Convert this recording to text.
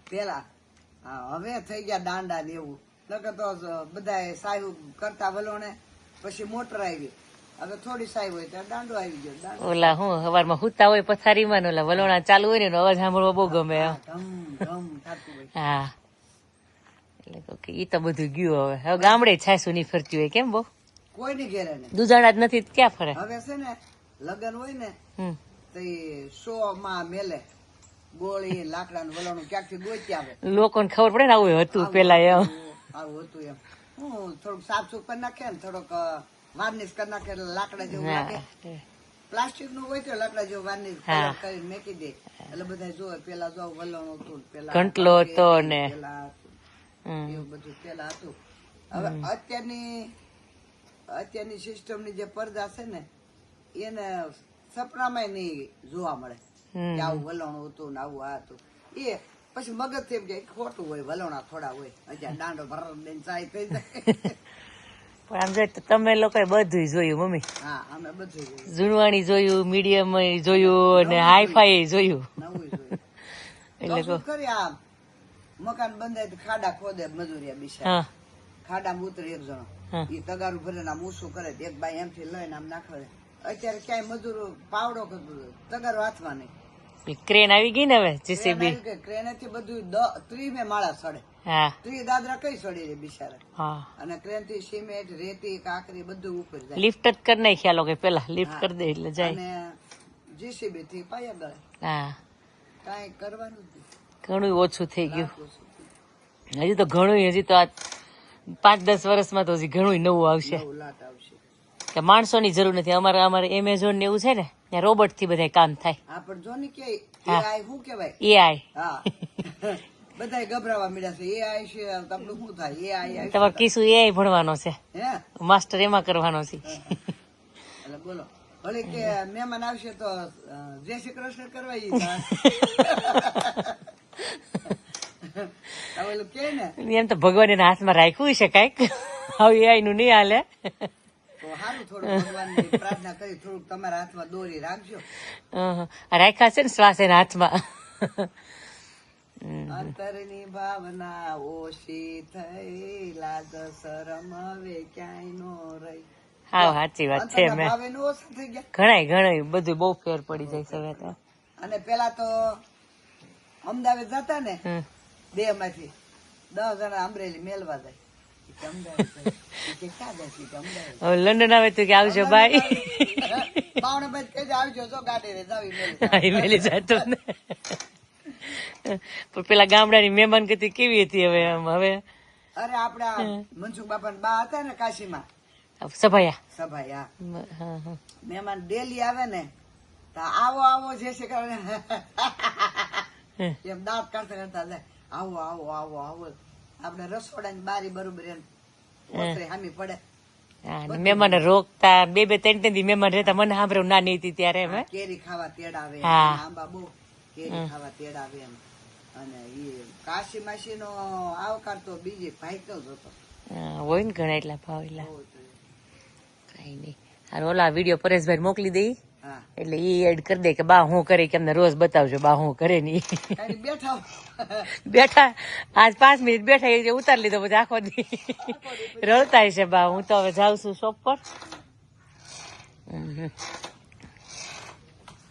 પેલા હવે થઈ ગયા દાંડા ને એવું નકર તો બધા સાહેબ કરતા વલોણે પછી મોટર આવી હવે થોડી સાહેબ હોય ત્યારે દાંડો આવી ગયો ઓલા હું સવારમાં હુતા હોય પથારીમાં ને ઓલા વલોણા ચાલુ હોય ને અવાજ સાંભળવો બહુ ગમે ધમ ધમ થતું હોય હા એટલે ઈ તો બધું ગયું હવે ગામડે છાસુ ની ફરતી હોય કેમ બહુ કોઈ ની ઘેરે ને દુજાણા જ નથી ક્યાં ફરે હવે છે ને લગન હોય ને તો 100 માં મેલે ગોળી લાકડા નું વલોણું ક્યાંક થી ગોતી આવે લોકોને ખબર પડે ને આવું હતું પેલા એમ આવું હતું એમ હું થોડુંક સાફ સુફ કરી નાખે ને થોડોક વાર્નિશ કરી નાખે એટલે લાકડા જેવું લાગે પ્લાસ્ટિક નું હોય તો લાકડા જેવું વાર્નિશ કરી મેકી દે એટલે બધા જોવે પેલા જો વલોણું હતું પેલા ઘંટલો હતો ને એવું બધું પેલા હતું હવે અત્યારની સિસ્ટમ ની જે પડદા છે ને એને સપનામાં નહીં જોવા મળે કે આવું વલણું હતું ને આવું આ હતું એ પછી મગજ થી એમ કે ખોટું હોય વલણા થોડા હોય હજાર દાંડો ભર દઈને ચાય થઈ જાય પણ આમ જોઈએ તમે લોકોએ બધું જોયું મમ્મી હા અમે બધું જૂનવાણી જોયું મીડિયમ જોયું અને હાઈફાઈ જોયું નવું જોયું એટલે ખરી આ મકાન બંધાય ખાડા ખોદે મજૂરિયા બિચારા ખાડામાં ઉતરે એક જણો એ તગારું ભરીને આમ ઊંચું કરે એક બાઈ એમથી લઈને આમ નાખે અત્યારે ક્યાંય મજૂરો પાવડો તગારો હાથમાં નહીં ક્રેન આવી ગઈ ને હવે જેસીબી ક્રેન થી બધું 30 માળા ચડે 30 દાદરા કઈ ચડી રે બિચારા અને ક્રેન થી સિમેન્ટ રેતી કાકરી બધું ઉપર જાય લિફ્ટ જ કરી નાખ્યા લોકો પેલા લિફ્ટ કરી દે એટલે જાય અને જેસીબી થી પાયા ગળે કાંઈ કરવાનું ઘણું ઓછું થઈ ગયું હજી તો ઘણું હજી તો આ 5-10 વર્ષમાં તો હજી ઘણું નવું આવશે કે માણસોની જરૂર નથી અમારે એમેઝોન ને એવું છે ને ત્યાં રોબોટ થી બધા કામ થાય પણ જો ને કે એઆઈ શું કહેવાય એઆઈ હા બધા ગભરાવા મળ્યા છે એઆઈ છે તમને શું થાય એઆઈ તમારે કીશું એઆઈ ભણવાનો છે હે માસ્ટર એમાં કરવાનો છે એટલે બોલો ભલે કે મહેમાન આવશે તો જય શ્રી કૃષ્ણ કરવા એમ તો ભગવાન એના હાથમાં રાખ્યું છે કઈક હવે એઆઈ નું નહીં હાલે સારું થોડું ભગવાનની પ્રાર્થના કરી થોડુંક તમારા હાથમાં દોરી રાખજો રાખ્યા છે ને શ્વાસ એના હાથમાં અંતરની ભાવના ઓછી થઈ લાજ શરમ હવે ક્યાંય નો રહી હા સાચી વાત છે ઘણા બધું બહુ ફેર પડી જાય છે હવે તો અને પેલા તો અમદાવાદ જતા ને 2 માંથી 10 જણા અમરેલી મેલવા જાય લંડન આવે તો કે આવજો ભાઈ મેલી જતો ને પણ પેલા ગામડાની મહેમાન ગતિ કેવી હતી હવે હવે અરે આપડા મનસુખ બાપા બા હતા ને કાશીમાં સભાયા મહેમાન ડેલી આવે ને તો આવો આવો જે છે એમ દાંત કાઢતા કાઢતા જાય આવો આવો આવો આવો આપડે રસોડાની બારી બરોબર હામી પડે મહેમાન રોકતા 2-3 દી મહેમાન રહેતા મને સાંભળ્યું નાની હતી ત્યારે કેરી ખાવા તેડાવે આંબા બહુ કેરી ખાવા તેડાવે એમ અને એ કાશી માસી નો આવકાર તો બીજી ભાઈ તો જ હતો હોય ને ઘણા એટલા ભાવ એટલા કઈ નઈ હારું ઓલા વિડીયો પરેશભાઈ મોકલી દઈ એટલે ઈ એડ કરી દે કે બા હું કરે કે અમને રોજ બતાવજો બા હું કરે ની બેઠા આજ 5 મિનિટ બેઠા એ ઉતારી લીધો પછી આખો દી રડતા છે બા હું તો હવે જાઉં છું શોપ પર